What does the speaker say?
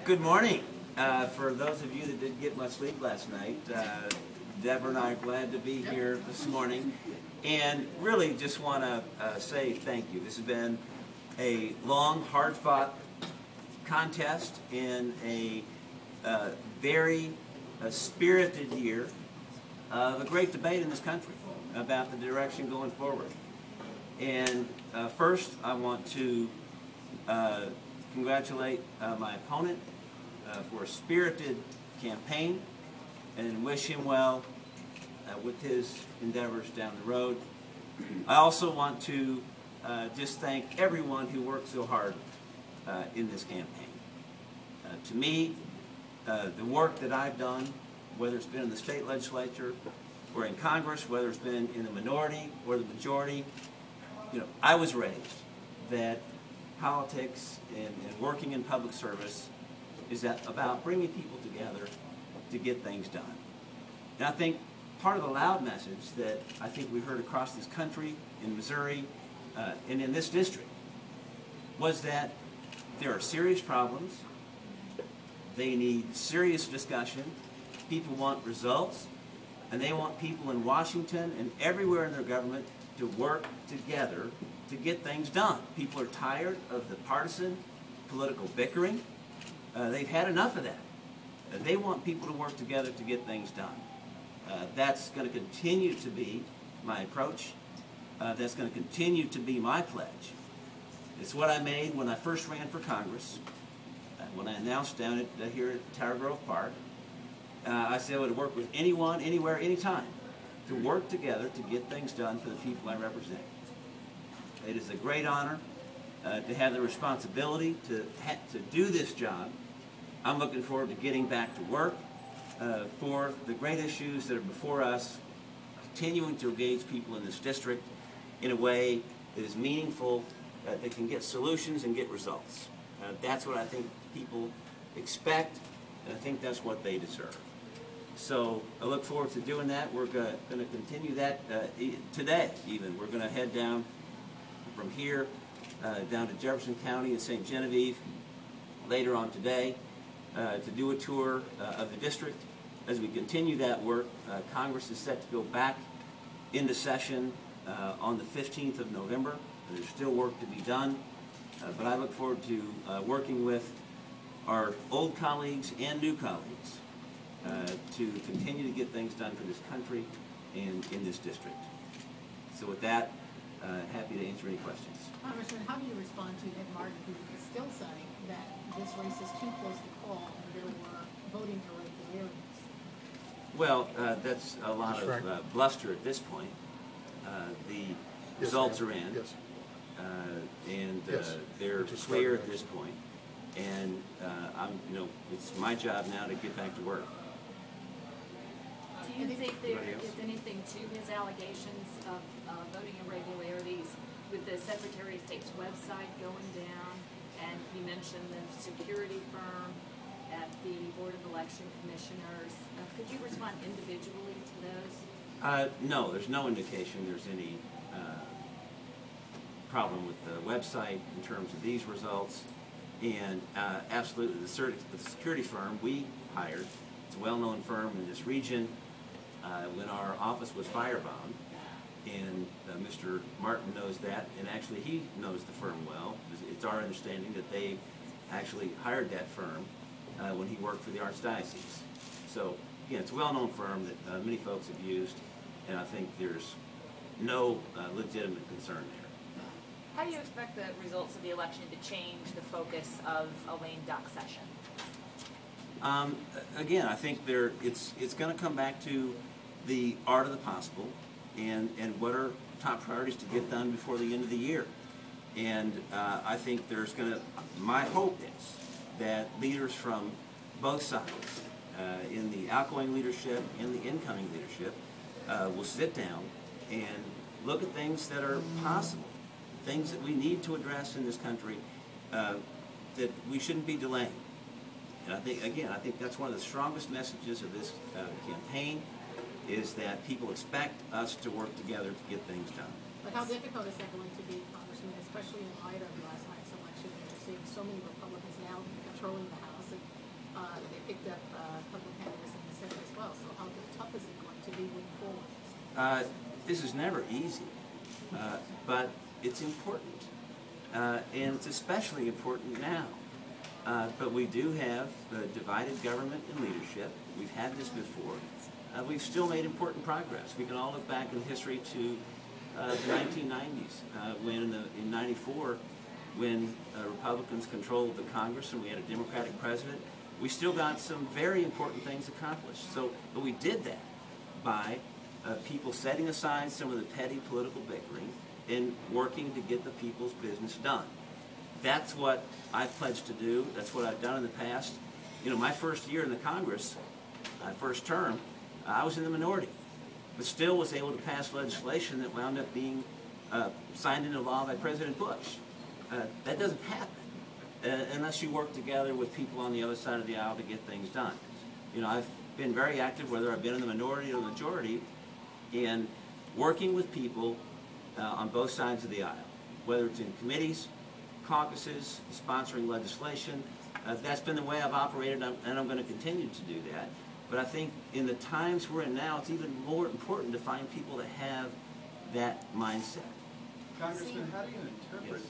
Good morning. For those of you that didn't get much sleep last night, Deborah and I are glad to be here this morning, and really just want to say thank you. This has been a long, hard-fought contest in a very spirited year of a great debate in this country about the direction going forward. And first, I want to congratulate my opponent for a spirited campaign and wish him well with his endeavors down the road. I also want to just thank everyone who worked so hard in this campaign. To me, the work that I've done, whether it's been in the state legislature or in Congress, whether it's been in the minority or the majority, I was raised that politics and working in public service is about bringing people together to get things done. And I think part of the loud message that I think we heard across this country, in Missouri, and in this district, was that there are serious problems, they need serious discussion, people want results, and they want people in Washington and everywhere in their government to work together to get things done. People are tired of the partisan political bickering. They've had enough of that. They want people to work together to get things done. That's going to continue to be my approach. That's going to continue to be my pledge. It's what I made when I first ran for Congress. When I announced down here at Tower Grove Park, I said I would work with anyone, anywhere, anytime, to work together to get things done for the people I represent. It is a great honor to have the responsibility to do this job. I'm looking forward to getting back to work for the great issues that are before us, continuing to engage people in this district in a way that is meaningful, that can get solutions and get results. That's what I think people expect, and I think that's what they deserve. So I look forward to doing that. We're going to continue that today even. We're going to head down from here down to Jefferson County and St. Genevieve later on today to do a tour of the district. As we continue that work, Congress is set to go back into session on the 15th of November. There's still work to be done, but I look forward to working with our old colleagues and new colleagues to continue to get things done for this country and in this district. So with that, happy to answer any questions. Congressman, how do you respond to Ed Martin, who is still saying that this race is too close to call and there were voting irregularities? Well, that's a lot of bluster at this point. The results are in, and they're clear at this point. And it's my job now to get back to work. Do you think there is anything to his allegations of voting irregularities with the Secretary of State's website going down? And he mentioned the security firm at the Board of Election Commissioners. Could you respond individually to those? No, there's no indication there's any problem with the website in terms of these results. And absolutely, the security firm we hired, it's a well-known firm in this region. When our office was firebombed, and Mr. Martin knows that, and actually he knows the firm well. It's our understanding that they actually hired that firm when he worked for the Archdiocese. So, again, it's a well-known firm that many folks have used, and I think there's no legitimate concern there. How do you expect the results of the election to change the focus of a lame duck session? Again, I think it's going to come back to the art of the possible and what are top priorities to get done before the end of the year. And I think my hope is that leaders from both sides, in the outgoing leadership and the incoming leadership, will sit down and look at things that are possible, things that we need to address in this country that we shouldn't be delaying. And I think that's one of the strongest messages of this campaign, is that people expect us to work together to get things done. But how difficult is that going to be, Congressman, especially in light of last night's election? We're seeing so many Republicans now controlling the House they picked up a couple of candidates in the Senate as well. So how tough is it going to be moving forward? This is never easy, but it's important, and it's especially important now. But we do have divided government and leadership. We've had this before. We've still made important progress. We can all look back in history to the 1990s, when in '94, when Republicans controlled the Congress and we had a Democratic president. We still got some very important things accomplished. But we did that by people setting aside some of the petty political bickering and working to get the people's business done. That's what I've pledged to do. That's what I've done in the past. You know, my first year in the Congress, my first term, I was in the minority, but still was able to pass legislation that wound up being signed into law by President Bush. That doesn't happen unless you work together with people on the other side of the aisle to get things done. You know, I've been very active, whether I've been in the minority or the majority, in working with people on both sides of the aisle, whether it's in committees, caucuses, sponsoring legislation. That's been the way I've operated, and I'm going to continue to do that. But I think in the times we're in now, it's even more important to find people that have that mindset. Congressman, how do you interpret